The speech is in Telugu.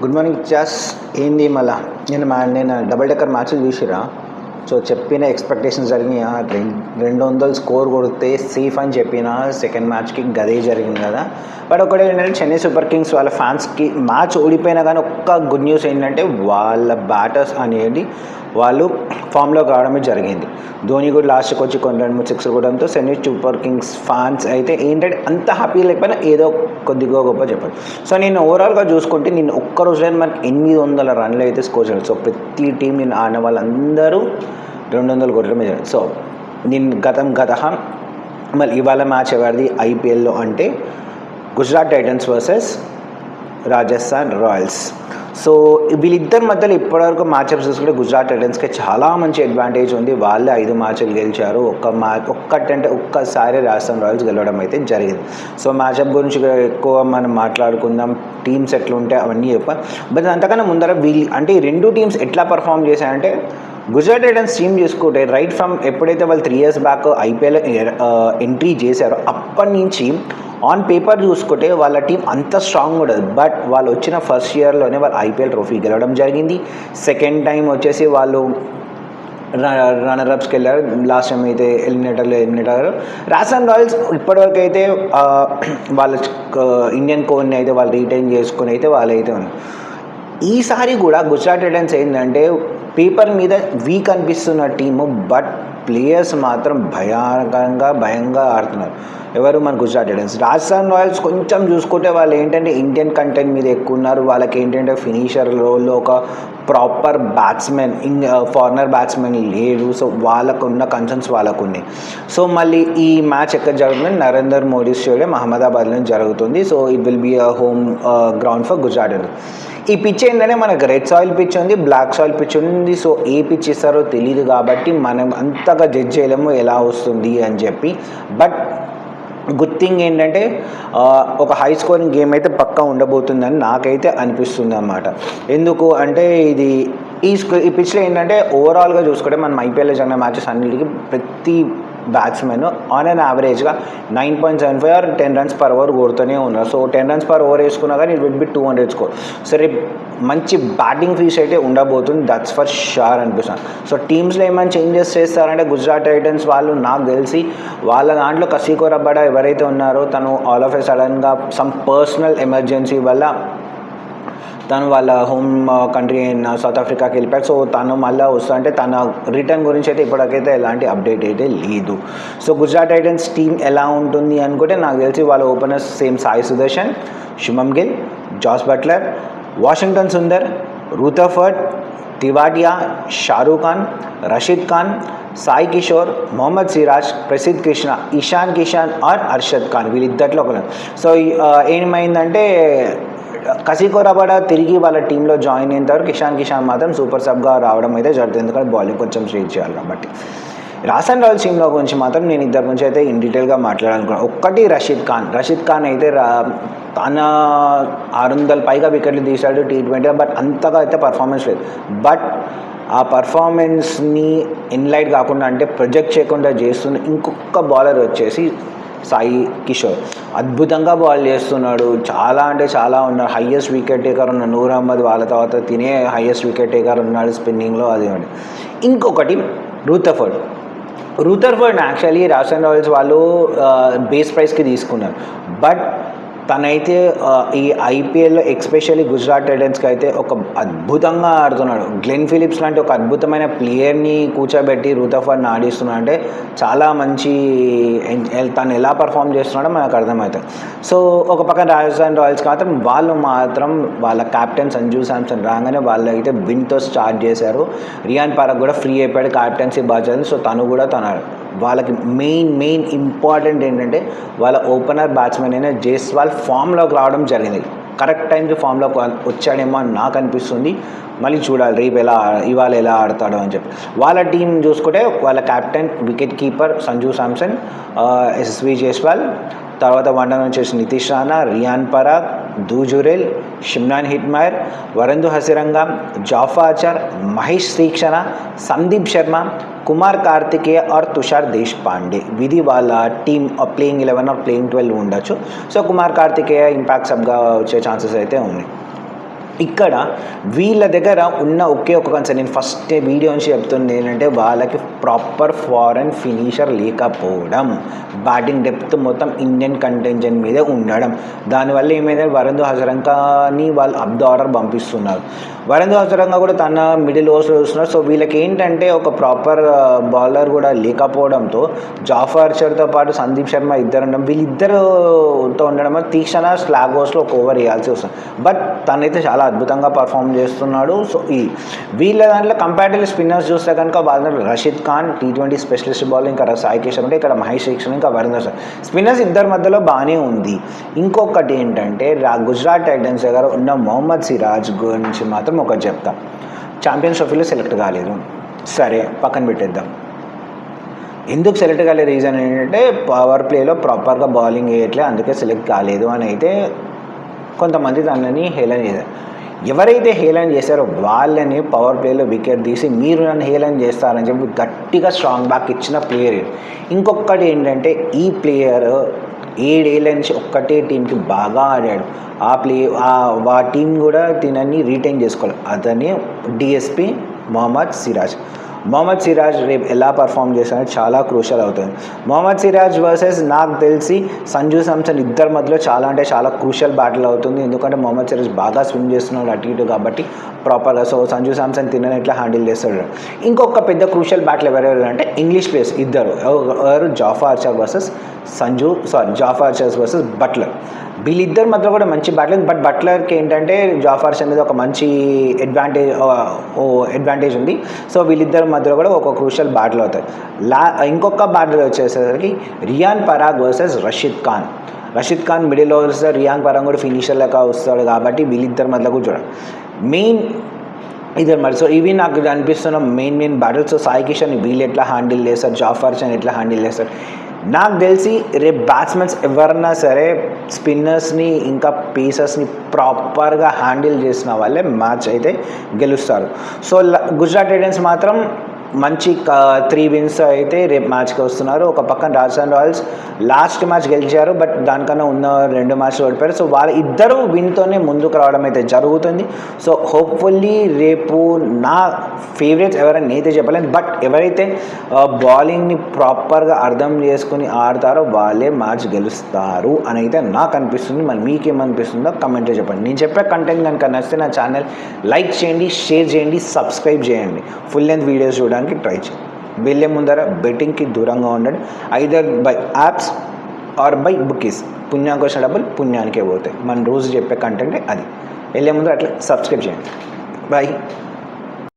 Good morning Jos. ఏంది మళ్ళా నేను డబుల్ డెక్కర్ మ్యాచ్లు చూసిరా. సో చెప్పిన ఎక్స్పెక్టేషన్స్ జరిగినాయి. 200 స్కోర్ కొడితే సేఫ్ అని చెప్పిన సెకండ్ మ్యాచ్కి గదే జరిగింది కదా. బట్ ఒకటి ఏంటంటే చెన్నై సూపర్ కింగ్స్ వాళ్ళ ఫ్యాన్స్కి మ్యాచ్ ఓడిపోయినా కానీ ఒక్క గుడ్ న్యూస్ ఏంటంటే వాళ్ళ బ్యాటర్స్ అనేది వాళ్ళు ఫామ్లోకి రావడమే జరిగింది. ధోని కూడా లాస్ట్కి వచ్చి కొన్ని 2-3 సిక్స్ కొట్టడంతో చెన్నై సూపర్ కింగ్స్ ఫ్యాన్స్ అయితే ఏంటంటే అంత హ్యాపీ లేకపోయినా ఏదో కొద్దిగా గొప్ప చెప్పారు. సో నేను ఓవరాల్గా చూసుకుంటే నేను ఒక్క రోజులో మనకి 800 రన్లు అయితే స్కోర్ చేయాలి. సో ప్రతి టీం నేను ఆడిన వాళ్ళందరూ 200 కొట్టడమే జరిగింది. సో నేను గత మళ్ళీ ఇవాళ మ్యాచ్ ఎవరిది ఐపీఎల్లో అంటే Gujarat Titans versus Rajasthan Royals. So వీళ్ళిద్దరి మధ్యలో ఇప్పటివరకు మ్యాచ్అప్స్ చూసుకుంటే గుజరాత్ టైటన్స్కి చాలా మంచి అడ్వాంటేజ్ ఉంది. వాళ్ళే 5 మ్యాచ్లు గెలిచారు. ఒక్కసారి రాజస్థాన్ రాయల్స్ గెలవడం అయితే జరిగింది. సో మ్యాచ్అప్ గురించి ఎక్కువ మనం మాట్లాడుకుందాం, టీమ్స్ ఎట్లుంటే అవన్నీ చెప్పాలి. బట్ అంతకన్నా ముందర అంటే ఈ రెండు టీమ్స్ ఎట్లా పర్ఫామ్ చేశాయంటే గుజరాత్ టైటన్స్ టీమ్ చూసుకుంటే రైట్ ఫ్రమ్ ఎప్పుడైతే వాళ్ళు 3 years బ్యాక్ ఐపీఎల్ ఎంట్రీ చేశారో అప్పటి నుంచి ఆన్ పేపర్ చూసుకుంటే వాళ్ళ టీం అంత స్ట్రాంగ్ ఉండదు. బట్ వాళ్ళు వచ్చిన ఫస్ట్ ఇయర్లోనే వాళ్ళు ఐపీఎల్ ట్రోఫీ గెలవడం జరిగింది. సెకండ్ టైం వచ్చేసి వాళ్ళు రన్నర్అప్స్కి వెళ్ళారు. లాస్ట్ టైం అయితే ఎలిమినేట్ అయ్యారు. రాజస్థాన్ రాయల్స్ ఇప్పటివరకు అయితే వాళ్ళ ఇండియన్ కోర్ని అయితే వాళ్ళు రీటైన్ చేసుకుని అయితే వాళ్ళైతే ఉన్నారు. ఈసారి కూడా గుజరాత్ టైటన్స్ ఏంటంటే పేపర్ మీద వీక్ అనిపిస్తున్న టీము, బట్ ప్లేయర్స్ మాత్రం భయంగా ఆడుతున్నారు. ఎవరు? మన గుజరాత్ టైటన్స్. రాజస్థాన్ రాయల్స్ కొంచెం చూసుకుంటే వాళ్ళు ఏంటంటే ఇండియన్ కంటెంట్ మీద ఎక్కువ ఉన్నారు. వాళ్ళకి ఏంటంటే ఫినిషర్ రోల్లో ఒక ప్రాపర్ బ్యాట్స్మెన్, ఫారినర్ బ్యాట్స్మెన్ లేడు. సో వాళ్ళకు ఉన్న కన్సర్న్స్ వాళ్ళకు ఉన్నాయి. సో మళ్ళీ ఈ మ్యాచ్ ఎక్కడ జరుగుతుంది? నరేంద్ర మోడీ స్టేడియం అహ్మదాబాద్లో జరుగుతుంది. So it will be a home ground for Gujarat Titans. ఈ పిచ్ ఏంటంటే మనకు రెడ్ సాయిల్ పిచ్ ఉంది, బ్లాక్ సాయిల్ పిచ్ ఉంది. సో ఏ పిచ్ ఇస్తారో తెలియదు కాబట్టి మనం అంతగా జడ్జ్ చేయలేము ఎలా వస్తుంది అని చెప్పి. బట్ గుడ్ థింగ్ ఏంటంటే ఒక హై స్కోరింగ్ గేమ్ అయితే పక్కా ఉండబోతుందని నాకైతే అనిపిస్తుంది అన్నమాట. ఎందుకు అంటే ఈ పిచ్లో ఏంటంటే ఓవరాల్గా చూసుకుంటే మనం ఐపీఎల్లో జరిగిన మ్యాచెస్ అన్నిటికీ ప్రతి బ్యాట్స్మెన్ ఆన్ అండ్ యావరేజ్గా 9.75 or 10 runs per over కొడుతూనే ఉన్నారు. సో 10 runs per over వేసుకున్నా కానీ ఇట్ విల్ బి 200 స్కోర్. సరే మంచి బ్యాటింగ్ ఫీస్ అయితే ఉండబోతుంది, దట్స్ ఫర్ షూర్ అనిపిస్తుంది. సో టీమ్స్లో ఏమైనా చేంజెస్ చేస్తారంటే గుజరాత్ టైటన్స్ వాళ్ళు నాకు తెలిసి వాళ్ళ దాంట్లో కసీకో రబాడా ఎవరైతే ఉన్నారో తను ఆల్ ఆఫ్ ఎ సడన్గా సమ్ పర్సనల్ ఎమర్జెన్సీ వల్ల తను వాళ్ళ హోమ్ కంట్రీ అయిన సౌత్ ఆఫ్రికాకి వెళ్ళిపోయాడు. సో తను మళ్ళీ వస్తుంటే తన రిటర్న్ గురించి అయితే ఇప్పటికైతే ఎలాంటి అప్డేట్ అయితే లేదు. సో గుజరాత్ టైటన్స్ టీం ఎలా ఉంటుంది అనుకుంటే నాకు తెలిసి వాళ్ళ openers same Sai Sudharsan, Shubman Gill, Jos Buttler, Washington Sundar, Rutherford, Tewatia, Shahrukh Khan, Rashid Khan, Sai Kishore, Mohammed Siraj, Prasidh Krishna, Ishan Kishan or Arshad Khan వీళ్ళిద్దట్లో ఒకరు. సో ఏమైందంటే కసీకో రబాడా తిరిగి వాళ్ళ టీంలో జాయిన్ అయిన తర్వాత కిషాన్ మాత్రం సూపర్ సబ్గా రావడం అయితే జరుగుతుంది. ఎందుకంటే బౌలింగ్ కొంచెం స్ట్రేట్ చేయాలి కాబట్టి. రాజస్థాన్ రాయల్స్ టీంలో గురించి మాత్రం నేను ఇద్దరి గురించి అయితే ఇన్ డీటెయిల్గా మాట్లాడాలనుకున్నాను. ఒక్కటి రషీద్ ఖాన్ అయితే తన 600 పైగా వికెట్లు తీశాడు T20, బట్ అంతగా అయితే పర్ఫార్మెన్స్ లేదు. బట్ ఆ పర్ఫార్మెన్స్ని ఇన్లైట్ కాకుండా అంటే ప్రొజెక్ట్ చేయకుండా చేస్తున్న ఇంకొక బౌలర్ వచ్చేసి సాయి కిషోర్. అద్భుతంగా బాల్ చేస్తున్నాడు. చాలా అంటే చాలా ఉన్నారు. హైయెస్ట్ వికెట్ టేకర్ ఉన్న నూర్ అహ్మద్ వాళ్ళ తర్వాత తినే హైయెస్ట్ వికెట్ టేకర్ ఉన్నాడు స్పిన్నింగ్లో. అది ఇంకొకటి రూథర్ఫర్డ్ యాక్చువల్లీ రాజస్థాన్ రాయల్స్ వాళ్ళు బేస్ ప్రైస్కి తీసుకున్నారు. బట్ తనైతే ఈ ఐపీఎల్లో ఎక్స్పెషల్లీ గుజరాత్ టైటన్స్కి అయితే ఒక అద్భుతంగా ఆడుతున్నాడు. గ్లెన్ ఫిలిప్స్ లాంటి ఒక అద్భుతమైన ప్లేయర్ని కూర్చోబెట్టి రూథర్ఫర్డ్ని ఆడిస్తున్నాడు అంటే చాలా మంచి తను ఎలా పర్ఫామ్ చేస్తున్నాడో మనకు అర్థమవుతుంది. సో ఒక పక్కన రాజస్థాన్ రాయల్స్కి మాత్రం వాళ్ళ కెప్టెన్ సంజు శాంసన్ రాగానే వాళ్ళు అయితే విన్తో స్టార్ట్ చేశారు. రియాన్ పరాగ్ కూడా ఫ్రీ అయిపోయాడు క్యాప్టెన్సీ బాధ్యతలు. సో తను కూడా వాళ్ళకి మెయిన్ ఇంపార్టెంట్ ఏంటంటే వాళ్ళ ఓపెనర్ బ్యాట్స్మెన్ అయిన జైస్వాల్ ఫామ్లోకి రావడం జరిగింది. కరెక్ట్ టైంకి ఫామ్లోకి వచ్చాడేమో అని నాకు అనిపిస్తుంది. మళ్ళీ చూడాలి ఇవాళ ఎలా ఆడతాడో అని చెప్పి. వాళ్ళ టీం చూసుకుంటే వాళ్ళ captain wicket keeper Sanju Samson, SSV Jaiswal, తర్వాత వన్డౌన్ వచ్చేసి Nitish Rana, rayon Parag, దూజురెల్, Shimron హిట్మైర్, Varendra హసిరంగా, Jaffa Achar, Mahesh Theekshana, Sandeep Sharma, Kumar Karthikeya are Tushar Deshpande. ఇది వాళ్ళ టీమ్ ప్లేయింగ్ 11 ఆర్ ప్లేయింగ్ 12 ఉండొచ్చు. సో కుమార్ కార్తికేయ ఇంపాక్ట్ సబ్గా వచ్చే ఛాన్సెస్ అయితే ఉన్నాయి. ఇక్కడ వీళ్ళ దగ్గర ఉన్న ఒకే ఒక కన్సర్న్, నేను ఫస్ట్ వీడియో నుంచి చెప్తుంది ఏంటంటే వాళ్ళకి ప్రాపర్ ఫారెన్ ఫినిషర్ లేకపోవడం, బ్యాటింగ్ డెప్త్ మొత్తం ఇండియన్ కంటెంజెంట్ మీదే ఉండడం. దానివల్ల ఏమైంది, వరుణ్ హజరంకాని వాళ్ళు అప్ ద ఆర్డర్ పంపిస్తున్నారు. వరుణ్ హజరంకా కూడా తన మిడిల్ ఓవర్స్లో చూస్తున్నారు. సో వీళ్ళకి ఏంటంటే ఒక ప్రాపర్ బౌలర్ కూడా లేకపోవడంతో జాఫర్ ఆర్చర్తో పాటు సందీప్ శర్మ ఇద్దరు ఉండడం, వీళ్ళిద్దరుతో ఉండడం తీక్షణ స్లాగ్ ఓవర్స్లో ఒక ఓవర్ వేయాల్సి వస్తుంది. బట్ తనైతే చాలా అద్భుతంగా పర్ఫామ్ చేస్తున్నాడు. సో వీళ్ళ దాంట్లో కంపారిటివ్లీ స్పిన్నర్స్ చూస్తే కనుక వాళ్ళ Rashid Khan T20 specialist bowler, ఇంకా సాయి కిషన్ ఉంటే ఇక్కడ మహేష్ దీక్షిత్, ఇంకా వరుణ్ స్పిన్నర్స్ ఇద్దరి మధ్యలో బాగానే ఉంది. ఇంకొకటి ఏంటంటే గుజరాత్ టైటన్స్ దగ్గర ఉన్న మొహమ్మద్ సిరాజ్ గురించి మాత్రం ఒకటి చెప్తాం. ఛాంపియన్స్ ట్రోఫీలో సెలెక్ట్ కాలేదు, సరే పక్కన పెట్టేద్దాం. ఎందుకు సెలెక్ట్ కాలే రీజన్ ఏంటంటే పవర్ ప్లేలో ప్రాపర్గా బౌలింగ్ వేయట్లే, అందుకే సెలెక్ట్ కాలేదు అని అయితే కొంతమంది తనని హేళన చేశారు. ఎవరైతే హేళన చేశారో వాళ్ళని పవర్ ప్లేలో వికెట్ తీసి మీరు నన్ను హేళన చేస్తారని చెప్పి గట్టిగా స్ట్రాంగ్ బ్యాక్ ఇచ్చిన ప్లేయర్. ఇంకొకటి ఏంటంటే ఈ ప్లేయర్ 7 ఏళ్ళ నుంచి ఒక్కటే టీంకి బాగా ఆడాడు. ఆ టీం కూడా తినని రీటైన్ చేసుకోవాలి. అతనే డిఎస్పి మొహమ్మద్ సిరాజ్. మొహమ్మద్ సిరాజ్ రేపు ఎలా పర్ఫామ్ చేస్తారో చాలా క్రూషల్ అవుతుంది. మొహమ్మద్ సిరాజ్ వర్సెస్ నాకు తెలిసి సంజు శాంసన్ ఇద్దరి మధ్యలో చాలా అంటే చాలా క్రూషల్ బ్యాటిల్ అవుతుంది. ఎందుకంటే మొహమ్మద్ సిరాజ్ బాగా స్విమ్ చేస్తున్నాడు అటు ఇటు కాబట్టి ప్రాపర్గా. సో సంజు శాంసన్ తినని ఎట్లా హ్యాండిల్ చేస్తాడు. ఇంకొక పెద్ద క్రూషల్ బ్యాటిల్ ఎవరెవరు అంటే ఇంగ్లీష్ ప్లేయర్స్ ఇద్దరు, ఎవరు Jofra Archer versus Jofra Archer versus Buttler. వీళ్ళిద్దరి మధ్యలో కూడా మంచి బ్యాటిల్. బట్ బట్లర్కి ఏంటంటే జాఫర్ ఆర్చర్ మీద ఒక మంచి అడ్వాంటేజ్ ఉంది. సో వీళ్ళిద్దరి మధ్యలో కూడా ఒక క్రూషల్ బ్యాటిల్ అవుతాయి. ఇంకొక బ్యాటిల్ వచ్చేసరికి Riyan Parag versus Rashid Khan middle overs, Riyan Parag కూడా ఫినిషర్ లెక్క వస్తాడు కాబట్టి వీళ్ళిద్దరి మధ్యలో కూడా చూడాలి మెయిన్ ఇద్దరు మరి. సో ఇవి నాకు అనిపిస్తున్న main battles. So Sai Kishan వీళ్ళు ఎట్లా హ్యాండిల్ చేస్తారు, జాఫర్ ఆర్చర్ ఎట్లా హ్యాండిల్ చేస్తారు. నాకు తెలిసి రేపు బ్యాట్స్మెన్స్ ఎవరన్నా సరే స్పిన్నర్స్ని ఇంకా పేసర్స్ని ప్రాపర్గా హ్యాండిల్ చేసిన వాళ్ళే మ్యాచ్ అయితే గెలుస్తారు. సో గుజరాత్ టైటన్స్ మాత్రం మంచి 3 wins అయితే రేపు మ్యాచ్కి వస్తున్నారు. ఒక పక్కన రాజస్థాన్ రాయల్స్ లాస్ట్ మ్యాచ్ గెలిచారు, బట్ దానికన్నా ఉన్న 2 మ్యాచ్లు ఓడిపోయారు. సో వాళ్ళ ఇద్దరు విన్తోనే ముందుకు రావడం అయితే జరుగుతుంది. సో హోప్ఫుల్లీ రేపు నా ఫేవరెట్స్ ఎవరైనా నేనైతే చెప్పలేను, బట్ ఎవరైతే బౌలింగ్ని ప్రాపర్గా అర్థం చేసుకుని ఆడతారో వాళ్ళే మ్యాచ్ గెలుస్తారు అని అయితే నాకు అనిపిస్తుంది. మరి మీకేమనిపిస్తుందో కమెంట్లో చెప్పండి. నేను చెప్పే కంటెంట్ కనుక నచ్చితే నా ఛానల్ లైక్ చేయండి, షేర్ చేయండి, సబ్స్క్రైబ్ చేయండి. ఫుల్ లెంత్ వీడియోస్ చూడడానికి ట్రై చేయండి. వెళ్ళే ముందర బెట్టింగ్కి దూరంగా ఉండండి. Either by apps or by bookies. పుణ్యానికి వచ్చిన డబ్బులు పుణ్యానికే పోతాయి. మనం రోజు చెప్పే కంటెంటే అది. వెళ్ళే ముందు అట్లా సబ్స్క్రైబ్ చేయండి. బాయ్.